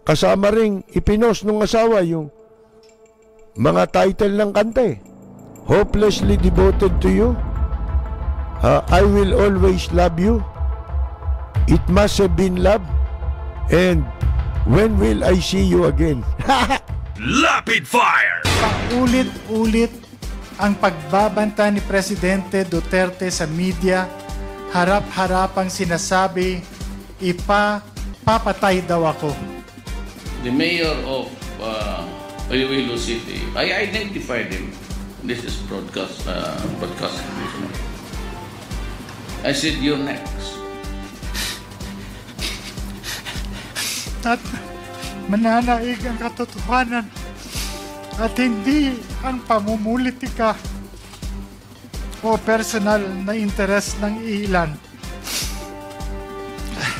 kasama ring ipinost ng asawa yung mga title ng kante. Hopelessly devoted to you. I will always love you. It must have been love. And when will I see you again? Rapid fire! Paulit-ulit ang pagbabanta ni Presidente Duterte sa media, harap-harapang sinasabi, papatay daw ako. The mayor of Iloilo City, I identified him. This is broadcast. I said, you're next. At mananaig ang katotohanan at hindi ang pamumulitika o personal na interes ng ilan.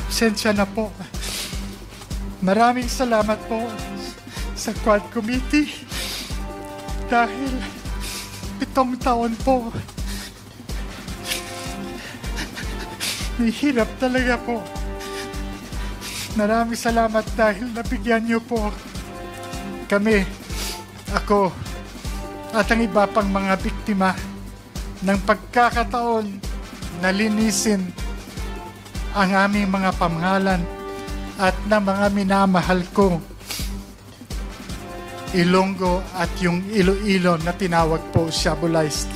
Pasensya na po. Maraming salamat po sa Quad Committee dahil 7 taon po. Mahirap talaga po. Maraming salamat dahil nabigyan niyo po kami, ako, at ang iba pang mga biktima ng pagkakataon na linisin ang aming mga pamahalan at ng mga minamahal ko Ilonggo at yung Iloilo na tinawag po Shabolized.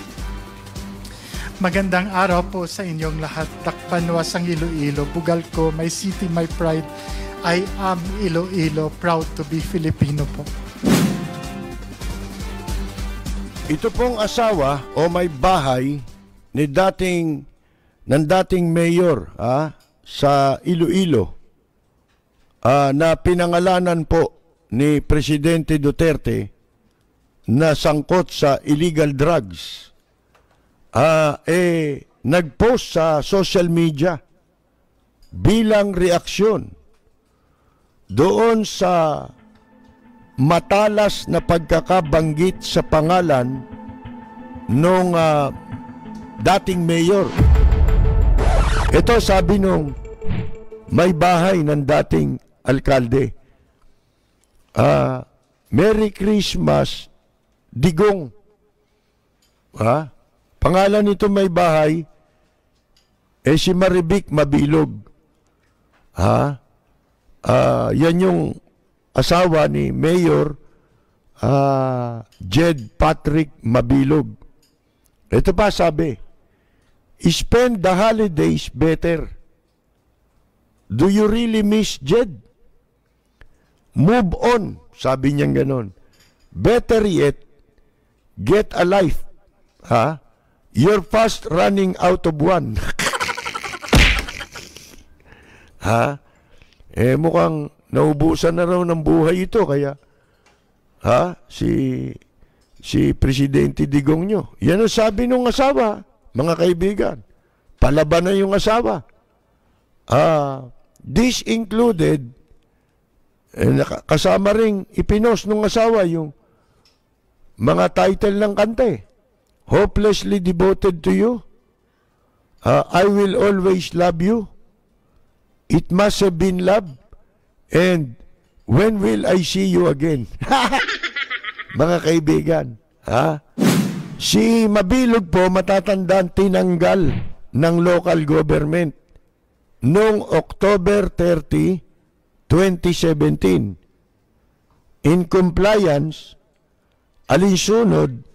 Magandang araw po sa inyong lahat. Dakpanwas ang Iloilo, bugal ko, my city, my pride. I am Iloilo, proud to be Filipino po. Ito pong asawa o may bahay ni ng dating mayor sa Iloilo na pinangalanan po ni Presidente Duterte na sangkot sa illegal drugs, nag-post sa social media bilang reaksyon doon sa matalas na pagkakabanggit sa pangalan nung dating mayor. Ito sabi nung may bahay ng dating alkalde, Merry Christmas, Digong. Pangalan nito may bahay, si Marivic Mabilog. Yan yung asawa ni Mayor Jed Patrick Mabilog. Ito pa sabi, spend the holidays better. Do you really miss Jed? Move on, sabi niya ganon. Better yet, get a life. You're fast running out of one. Mukhang naubusan na raw ng buhay ito, kaya si Presidente Digong nyo. Yan ang sabi ng asawa, mga kaibigan. Palaban na yung asawa. This included, kasama ring ipinost ng asawa yung mga title ng kante. Hopelessly devoted to you. I will always love you. It must have been love. And when will I see you again? Mga kaibigan, si Mabilog po matatandaan tinanggal ng local government noong October 30, 2017. In compliance, alinsunod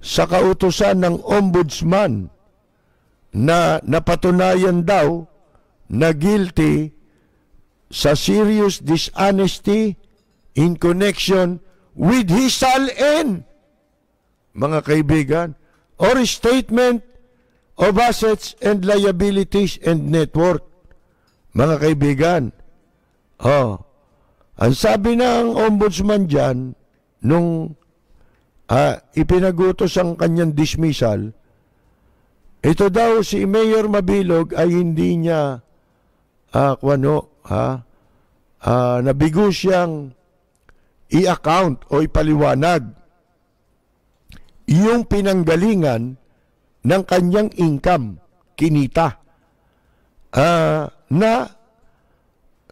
sa kautusan ng ombudsman na napatunayan daw na guilty sa serious dishonesty in connection with his SALN, mga kaibigan, or statement of assets and liabilities and net worth. Mga kaibigan, ang sabi ng ombudsman dyan, nung ipinagutos ang kanyang dismissal, ito daw si Mayor Mabilog ay hindi niya nabigo siyang i-account o ipaliwanag yung pinanggalingan ng kanyang income, kinita, na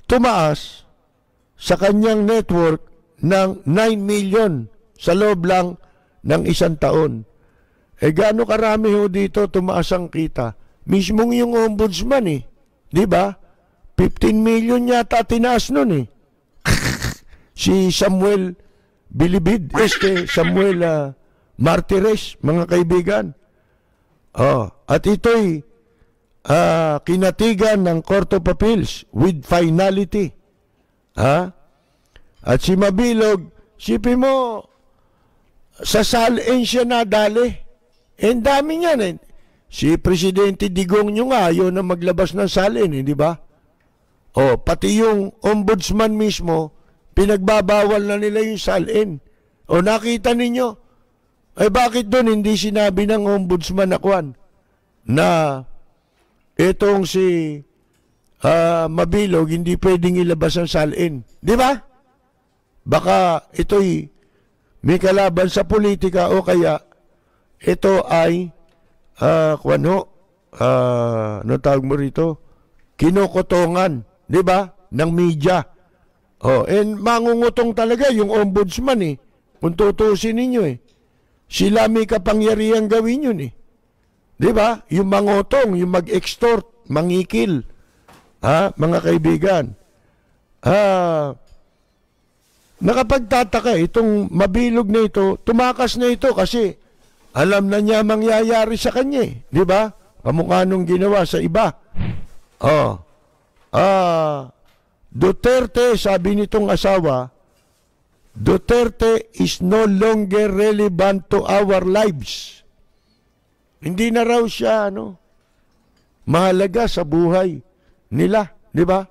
tumaas sa kanyang network ng 9 million sa loob lang ng 1 taon. Gaano karami ho dito tumaas ang kita? Mismong yung ombudsman di ba? 15 million yata tinaas nun si Samuel Bilibid, Samuel Martires, mga kaibigan. At ito'y kinatigan ng Court of Appeals with finality. At si Mabilog, sipin mo, sa salin siya nadali. Ang dami niyan Si Presidente Digong nyo nga, ayaw na maglabas ng salin, di ba? Pati yung ombudsman mismo, pinagbabawal na nila yung salin. Nakita ninyo? Bakit doon hindi sinabi ng ombudsman na itong si Mabilog hindi pwedeng ilabas ang salin? Di ba? Baka ito'y may kalaban sa politika o kaya ito ay ano tawag mo rito? Kinukutongan, di ba? Ng media. And mangungutong talaga yung ombudsman kung tutusin ninyo Sila may kapangyarihang gawin yun di ba? Yung mangutong, yung mag-extort, mangikil. Mga kaibigan. Nakapagtataka itong Mabilog na ito, tumakas na ito kasi alam na niya mangyayari sa kanya di ba? Kamukha nung ginawa sa iba. Duterte, sabi nitong asawa, Duterte is no longer relevant to our lives. Hindi na raw siya mahalaga sa buhay nila, di ba?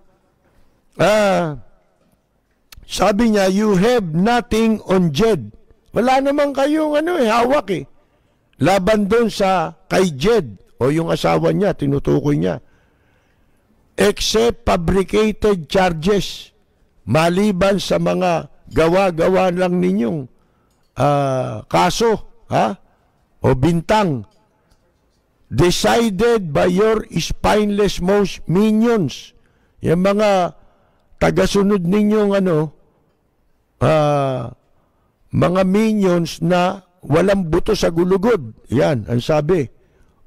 Sabi niya, you have nothing on Jed. Wala naman kayong hawak laban doon sa kay Jed o yung asawa niya, tinutukoy niya. Except fabricated charges, maliban sa mga gawa-gawa lang ninyong kaso o bintang decided by your spineless most minions, yung mga tagasunod ninyong mga minions na walang buto sa gulugod. Yan ang sabi.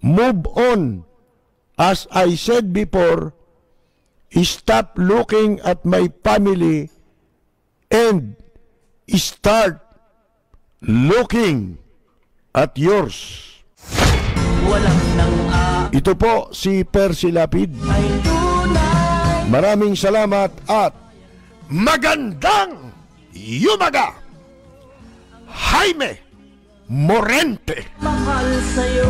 Move on. As I said before, stop looking at my family and start looking at yours. Ito po si Percy Lapid. Maraming salamat at magandang yumaga, Jaime Morente. Mahal sa'yo.